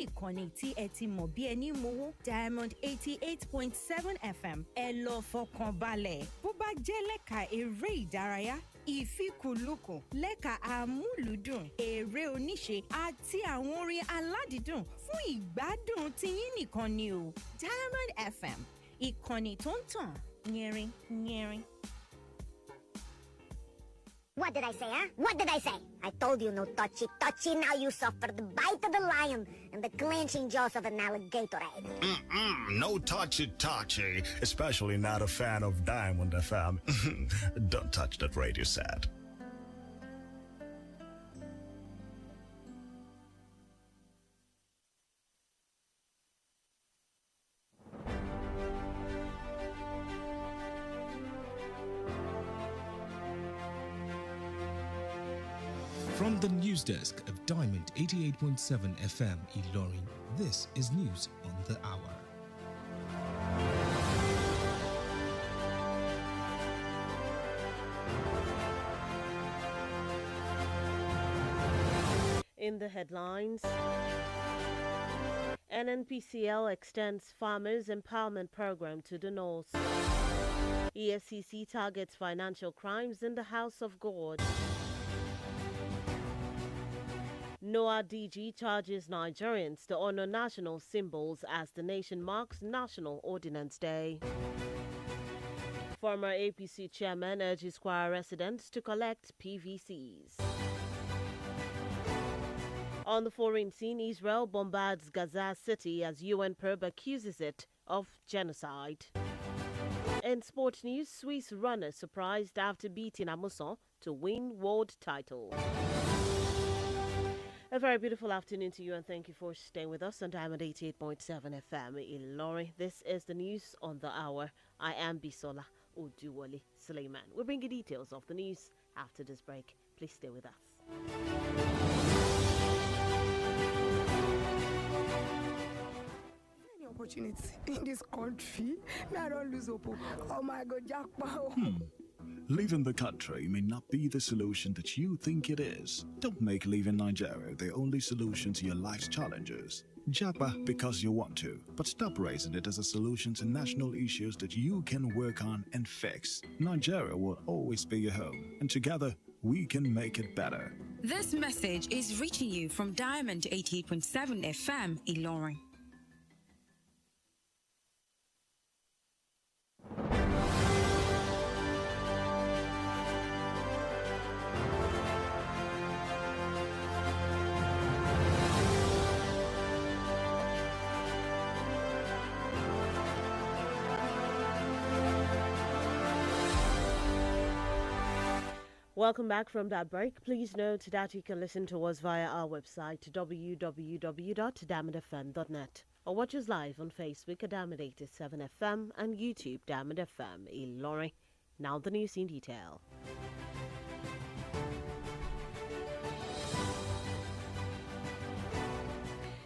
ìkànnì tí ẹ ti mọ̀ bí ẹni mowó Diamond 88.7 FM ẹ lọ fọkàn balẹ̀. Bó bá jẹ́ lẹ́ka eré ìdárayá, ìfikùnlukùn, lẹ́ka amúlùúdùn, eré oníṣe àti àwọn orin aládìídùn fún ìgbádùn tiyín nìkan ni o. Diamond FM, ìkànnì tó ń tàn yẹrin yẹrin. What did I say, huh? What did I say? I told you no touchy. Now you suffer the bite of the lion and the clenching jaws of an alligator. No touchy, especially not a fan of Diamond FM. Don't touch that radio set. From the news desk of Diamond 88.7 FM Ilorin, this is News on the Hour. In the headlines, NNPCL extends Farmers Empowerment Program to the North. EFCC targets financial crimes in the House of God. NOAA DG charges Nigerians to honor national symbols as the nation marks National Ordnance Day. Former APC chairman urges Kwara residents to collect PVCs. On the foreign scene, Israel bombards Gaza City as UN probe accuses it of genocide. In sports news, Swiss runner surprised after beating Amuson to win world title. A very beautiful afternoon to you and thank you for staying with us on Diamond 88.7 FM Ilorin. This is the news on the hour. I am Bisola Oduwole Suleiman. We'll bring you details of the news after this break. Please stay with us. Any opportunity in this country, I don't lose hope. Oh my God, jackpot. Leaving the country may not be the solution that you think it is. Don't make leaving Nigeria the only solution to your life's challenges. Japa because you want to, but stop raising it as a solution to national issues that you can work on and fix. Nigeria will always be your home, and together we can make it better. This message is reaching you from Diamond 88.7 FM Ilorin. Welcome back from that break. Please note that you can listen to us via our website www.diamondfm.net or watch us live on Facebook at Diamond 87 FM and YouTube Diamond FM Ilorin. Now the news in detail.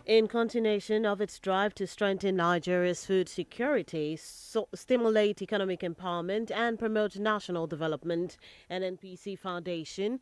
In continuation of its drive to strengthen Nigeria's food security, stimulate economic empowerment and promote national development, NNPC Foundation,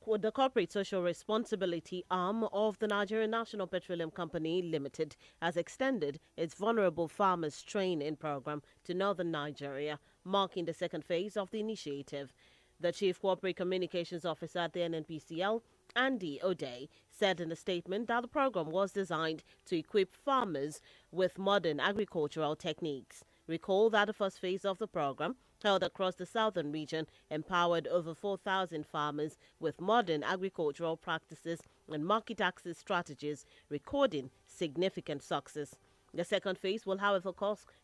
the corporate social responsibility arm of the Nigerian National Petroleum Company Limited, has extended its vulnerable farmers training program to northern Nigeria, marking the second phase of the initiative. The Chief Corporate Communications Officer at the NNPCL, Andy O'Day, said in a statement that the program was designed to equip farmers with modern agricultural techniques. Recall that the first phase of the program, held across the southern region, empowered over 4,000 farmers with modern agricultural practices and market access strategies, recording significant success. The second phase will, however,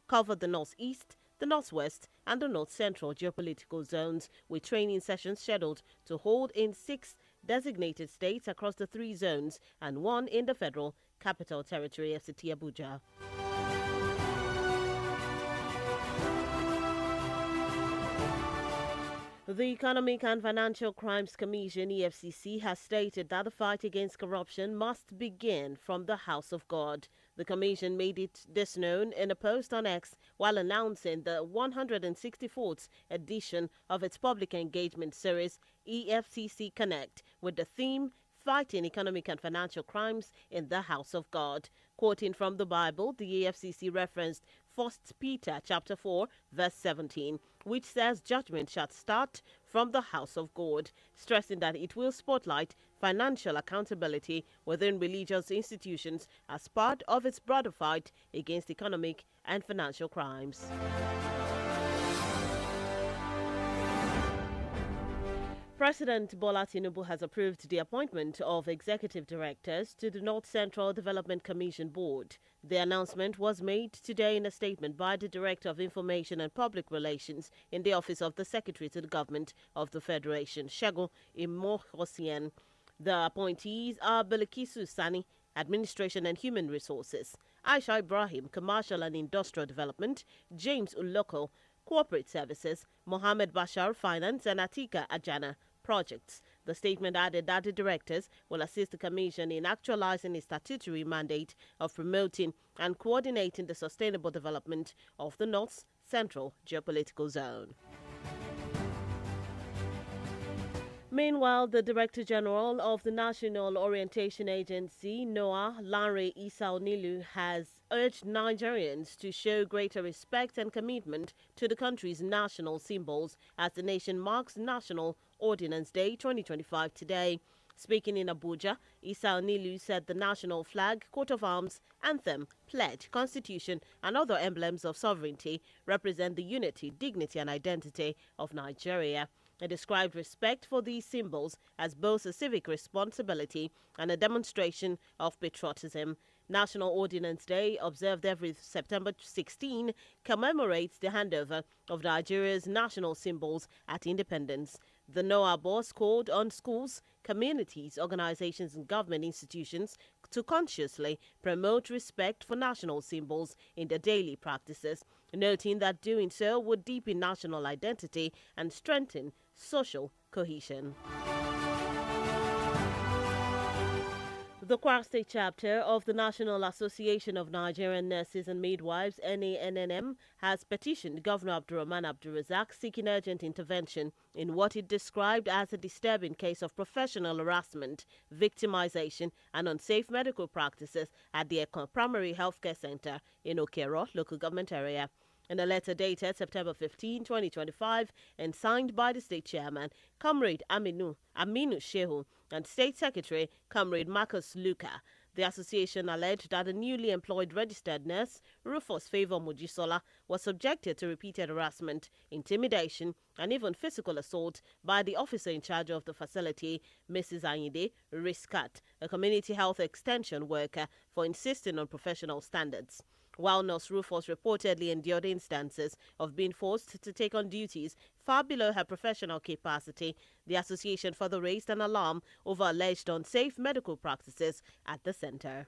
cover the northeast, the northwest and the north central geopolitical zones, with training sessions scheduled to hold in 6 designated states across the 3 zones and 1 in the Federal Capital Territory, FCT Abuja. The Economic and Financial Crimes Commission, EFCC, has stated that the fight against corruption must begin from the House of God. The Commission made this known in a post on X while announcing the 164th edition of its public engagement series, EFCC Connect, with the theme fighting economic and financial crimes in the house of God. Quoting from the Bible, the AFCC referenced 1 Peter chapter 4, verse 17, which says judgment shall start from the house of God, stressing that it will spotlight financial accountability within religious institutions as part of its broader fight against economic and financial crimes. President Bola Tinubu has approved the appointment of executive directors to the North Central Development Commission Board. The announcement was made today in a statement by the Director of Information and Public Relations in the Office of the Secretary to the Government of the Federation, Segun Imohosien. The appointees are Bilikisu Sani, Administration and Human Resources, Aisha Ibrahim, Commercial and Industrial Development, James Uloko, Corporate Services, Mohammed Bashar, Finance, and Atika Ajana, Projects. The statement added that the directors will assist the Commission in actualizing its statutory mandate of promoting and coordinating the sustainable development of the North Central Geopolitical Zone. Meanwhile, the Director General of the National Orientation Agency, NOAA, Lanre Isao Nilu, has urged Nigerians to show greater respect and commitment to the country's national symbols as the nation marks National Ordnance Day 2025 today. Speaking in Abuja, Isao Nilu said the national flag, coat of arms, anthem, pledge, constitution, and other emblems of sovereignty represent the unity, dignity, and identity of Nigeria. He described respect for these symbols as both a civic responsibility and a demonstration of patriotism. National Ordnance Day, observed every September 16, commemorates the handover of Nigeria's national symbols at independence. The NOAA boss called on schools, communities, organizations, and government institutions to consciously promote respect for national symbols in their daily practices, noting that doing so would deepen national identity and strengthen social cohesion. The Kwara State chapter of the National Association of Nigerian Nurses and Midwives, NANNM, has petitioned Governor Abdulrahman Abdulrazak seeking urgent intervention in what it described as a disturbing case of professional harassment, victimization, and unsafe medical practices at the Ekon Primary Healthcare Center in Okero local government area. In a letter dated September 15, 2025, and signed by the state chairman, Comrade Aminu Shehu, and State Secretary, Comrade Marcus Luka, the association alleged that a newly employed registered nurse, Rufus Favor Mujisola, was subjected to repeated harassment, intimidation, and even physical assault by the officer in charge of the facility, Mrs. Ayinde Riskat, a community health extension worker, for insisting on professional standards. While Nurse Rufus reportedly endured instances of being forced to take on duties far below her professional capacity, the association further raised an alarm over alleged unsafe medical practices at the center.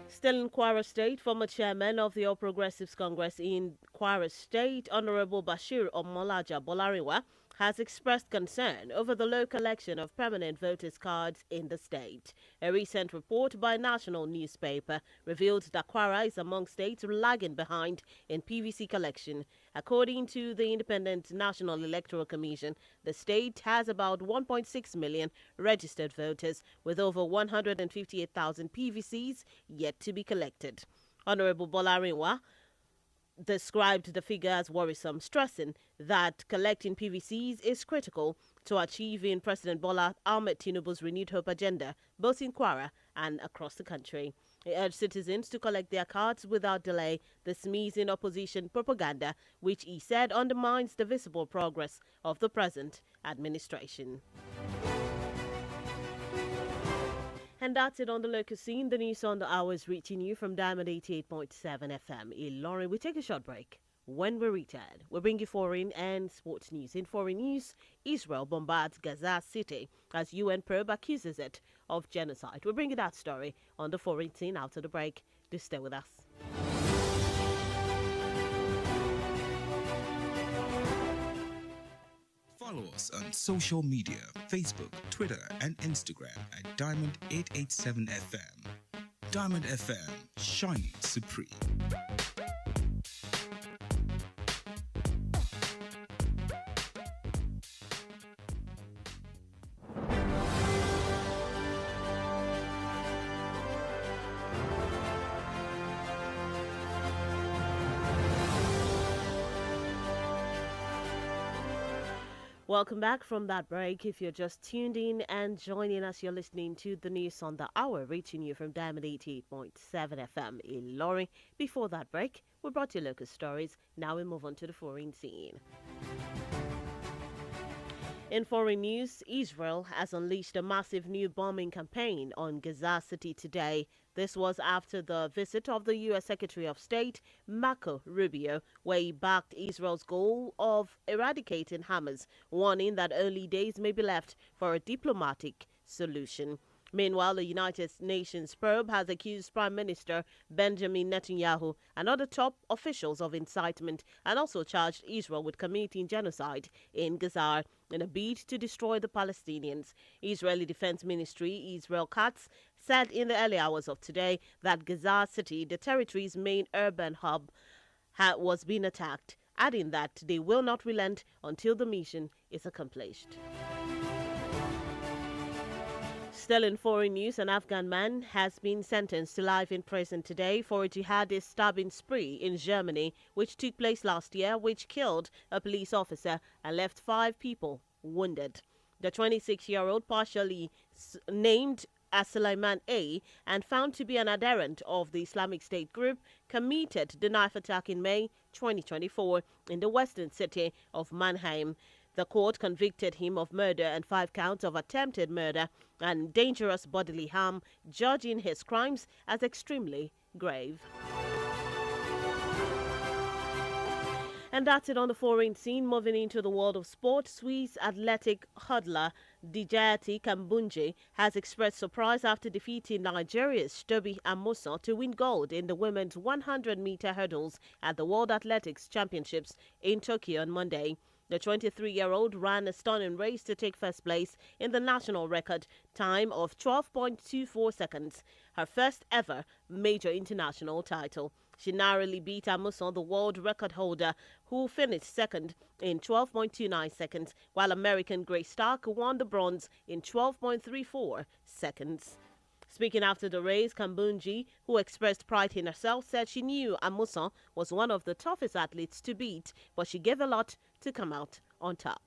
Still in Kwara State, former chairman of the All Progressives Congress in Kwara State, Honorable Bashir Omolaja Bolarinwa, has expressed concern over the low collection of permanent voters' cards in the state. A recent report by a national newspaper revealed that Kwara is among states lagging behind in PVC collection. According to the Independent National Electoral Commission, the state has about 1.6 million registered voters, with over 158,000 PVCs yet to be collected. Honorable Bolarinwa described the figure as worrisome, stressing that collecting PVCs is critical to achieving President Bola Ahmed Tinubu's renewed hope agenda, both in Kwara and across the country. He urged citizens to collect their cards without delay, dismissing opposition propaganda, which he said undermines the visible progress of the present administration. And that's it on the local scene. The news on the hour is reaching you from Diamond 88.7 FM. Ilorin, we take a short break. When we return, we'll bring you foreign and sports news. In foreign news, Israel bombards Gaza City as UN probe accuses it of genocide. We'll bring you that story on the foreign scene after the break. Do stay with us. Follow us on social media, Facebook, Twitter, and Instagram at Diamond887FM. Diamond FM, shining supreme. Welcome back from that break. If you're just tuned in and joining us, you're listening to the news on the hour, reaching you from Diamond 88.7 FM in Lorry. Before that break, we brought you local stories. Now we move on to the foreign scene. In foreign news, Israel has unleashed a massive new bombing campaign on Gaza City today. This was after the visit of the U.S. Secretary of State, Marco Rubio, where he backed Israel's goal of eradicating Hamas, warning that only days may be left for a diplomatic solution. Meanwhile, the United Nations probe has accused Prime Minister Benjamin Netanyahu and other top officials of incitement and also charged Israel with committing genocide in Gaza in a bid to destroy the Palestinians. Israeli Defense Ministry Israel Katz said in the early hours of today that Gaza City, the territory's main urban hub, was being attacked, adding that they will not relent until the mission is accomplished. Still in foreign news, an Afghan man has been sentenced to life in prison today for a jihadist stabbing spree in Germany, which took place last year, which killed a police officer and left 5 people wounded. The 26-year-old, partially named as Sulaiman A. and found to be an adherent of the Islamic State group, committed the knife attack in May 2024 in the western city of Mannheim. The court convicted him of murder and 5 counts of attempted murder and dangerous bodily harm, judging his crimes as extremely grave. And that's it on the foreign scene. Moving into the world of sport, Swiss athletic hurdler Dijati Kambunji has expressed surprise after defeating Nigeria's Tobi Amusan to win gold in the women's 100-meter hurdles at the World Athletics Championships in Tokyo on Monday. The 23-year-old ran a stunning race to take first place in the national record time of 12.24 seconds, her first ever major international title. She narrowly beat Amusan, the world record holder, who finished second in 12.29 seconds, while American Grace Stark won the bronze in 12.34 seconds. Speaking after the race, Kambunji, who expressed pride in herself, said she knew Amusan was one of the toughest athletes to beat, but she gave a lot to come out on top.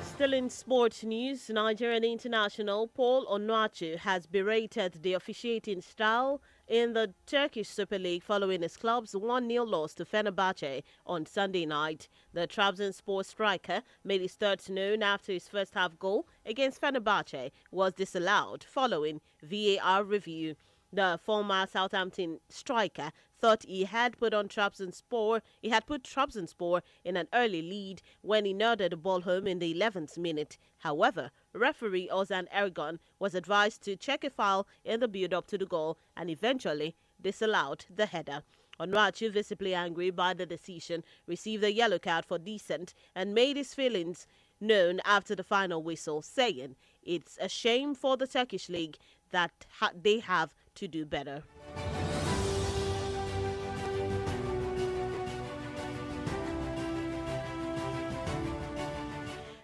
Still in sports news, Nigerian international Paul Onuachu has berated the officiating style in the Turkish Super League following his club's 1-0 loss to Fenerbahce on Sunday night. The Trabzonspor striker made his third known after his first half goal against Fenerbahce was disallowed following VAR review. The former Southampton striker thought he had put Trabzonspor in an early lead when he nodded the ball home in the 11th minute. However, referee Ozan Ergon was advised to check a foul in the build-up to the goal and eventually disallowed the header. Onuachu, visibly angry by the decision, received a yellow card for dissent and made his feelings known after the final whistle, saying it's a shame for the Turkish league that they have to do better.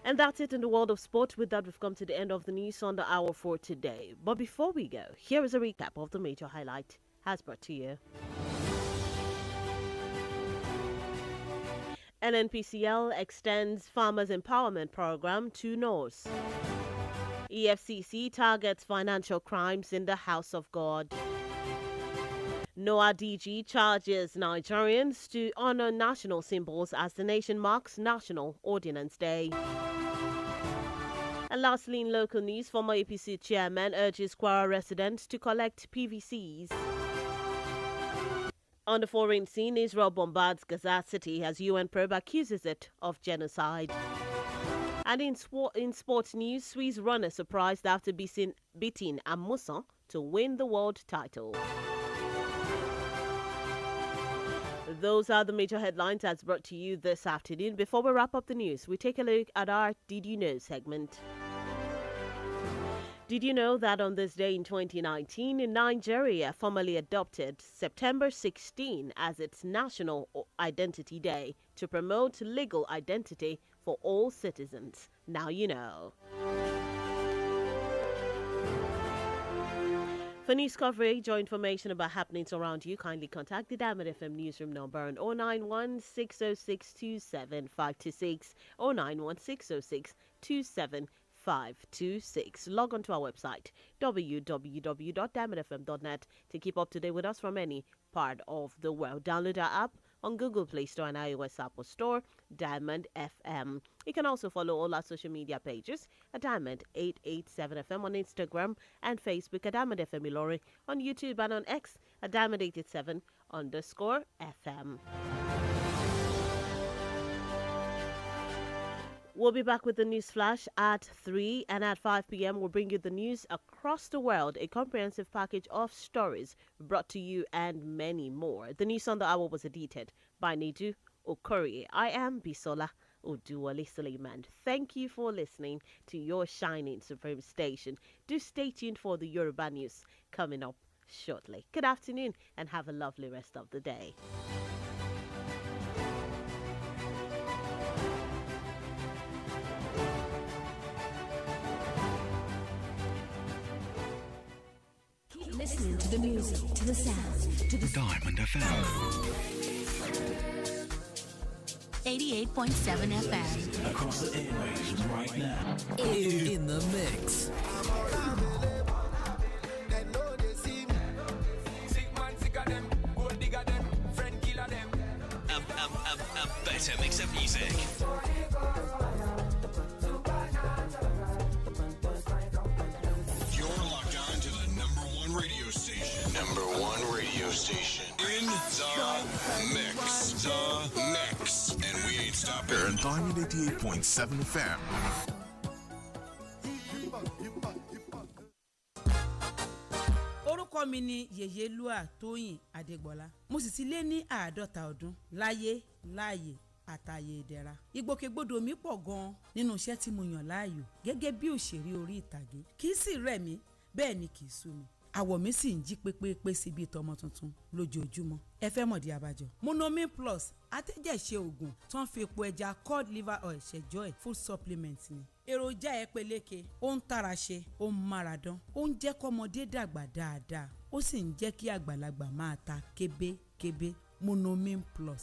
And that's it in the world of sport. With that, we've come to the end of the news on the hour for today. But before we go, here is a recap of the major highlight as brought to you. NNPCL extends Farmers Empowerment Program to North. EFCC targets financial crimes in the House of God. NOAA DG charges Nigerians to honor national symbols as the nation marks National Ordnance Day. And lastly, in local news, former APC chairman urges Kwara residents to collect PVCs. On the foreign scene, Israel bombards Gaza City as UN probe accuses it of genocide. And in sports news, Swiss runner surprised after beating Amusan to win the world title. Those are the major headlines that's brought to you this afternoon. Before we wrap up the news, we take a look at our Did You Know segment. Did you know that on this day in 2019, Nigeria formally adopted September 16 as its National Identity Day to promote legal identity for all citizens? Now you know. For news coverage or information about happenings around you, kindly contact the Diamond FM newsroom number on 091 606 27526, 091 606 27526. Log on to our website www.diamondfm.net to keep up to date with us from any part of the world. Download our app on Google Play Store and iOS Apple Store, Diamond FM. You can also follow all our social media pages at Diamond 887 FM on Instagram and Facebook at Diamond FM Ilori, on YouTube and on X at Diamond 887_FM. We'll be back with the news flash at 3, and at 5 p.m. we'll bring you the news across the world, a comprehensive package of stories brought to you and many more. The news on the hour was edited by Nedu Okorie. I am Bisola Oduwale Suleiman. Thank you for listening to your shining supreme station. Do stay tuned for the Yoruba news coming up shortly. Good afternoon and have a lovely rest of the day. Listening to the music, to the sounds, to the Diamond FM 88.7 FM. Across the airwaves right now. In the mix. A better mix of music. You're locked on to the number one radio station. Number one radio station. In the mix. The mix. And we ain't stopping. Here in Diamond 88.7 FM. Orúkọ mi ni Yèyélúà Tóyìn Adégbọlá. Mo sì ti lé ní 50 ọdún láyé láàyè àtàyè ìdẹ̀ra. Ìgbòkègbodò mi pọ̀ gan-an nínú iṣẹ́ tí mo yàn láàyò gẹ́gẹ́ bí òṣèré orí ìtàgé. Kì í sì rẹ̀ mí, bẹ́ẹ̀ ni kì í sú mi. Àwọ̀ mi sì ń jí pépépé sí bí tọmọ tuntun lójoojúmọ́. Ẹ fẹ́ mọ̀dí abájọ. Monomin Plus atẹ́jẹ̀ṣe oògùn tó ń fi epo ẹja cod liver oil ṣẹjọ́ ẹ̀ food supplement ni. Èròjà ẹ peléke, ó ń tara ṣe, ó ń máradán, ó ń jẹ́ kọ́mọdé dàgbà dáadáa, ó sì ń jẹ́ kí àgbàlagbà máa ta kébékébé. Monomin Plus.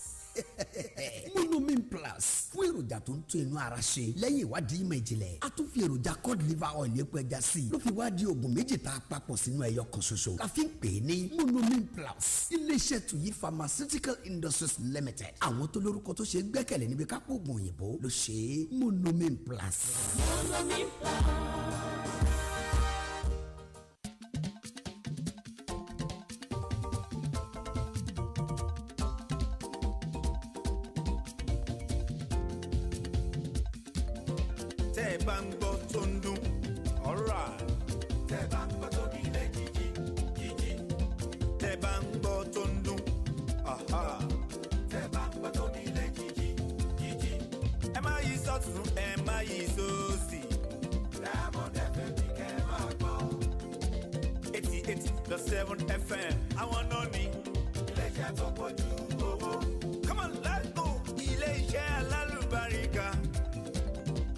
Monomin Plus fún èròjà tó ń tún inú ara ṣe lẹ́yìn ìwádìí ìmọ̀ ìjìnlẹ̀. A tún fi èròjà cod liver oil epo ẹja sí i ló fi wá di oògùn méjì tá a papọ̀ sínú ẹyọ kan ṣoṣo. La fi ń pè é ní Monomin Plus. Iléeṣẹ́ Tuyi Pharmaceutical Industries Limited. Àwọn tó lórúkọ tó ṣe gbẹ́kẹ̀lé níbi kápò oògùn òyìnbó ló ṣe é. Monomin Plus. Monomin Plus. The 7 FM, I want no need. Come on, let's go. Ilé-iṣẹ́ alálùbáríkà.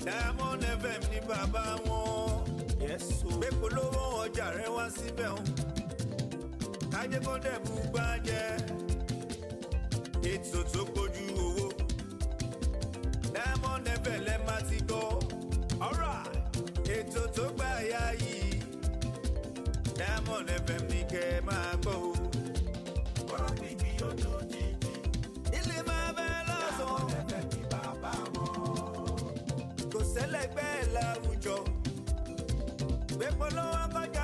Diamond FM ní bàbá wọn. Yes, so. Gbé polówó ọjà rẹ wá síbẹ̀ o. Kájé kó dẹ̀bù bàjẹ́. Ètò tó kojú owó. Diamond FM lẹ́ máa ti gbọ́. Alright, ètò tó gbà yá yìí. Diamond FM ní kẹ́ máa gbọ́ o. Ọ̀rọ̀ mi kì í ojú jíjí. Ilé máa bẹ́ lọ́sàn. Diamond FM ní bàbá wọn. Kò sẹ́lẹ̀gbẹ́ láwùjọ. Gbé polówó kọjá.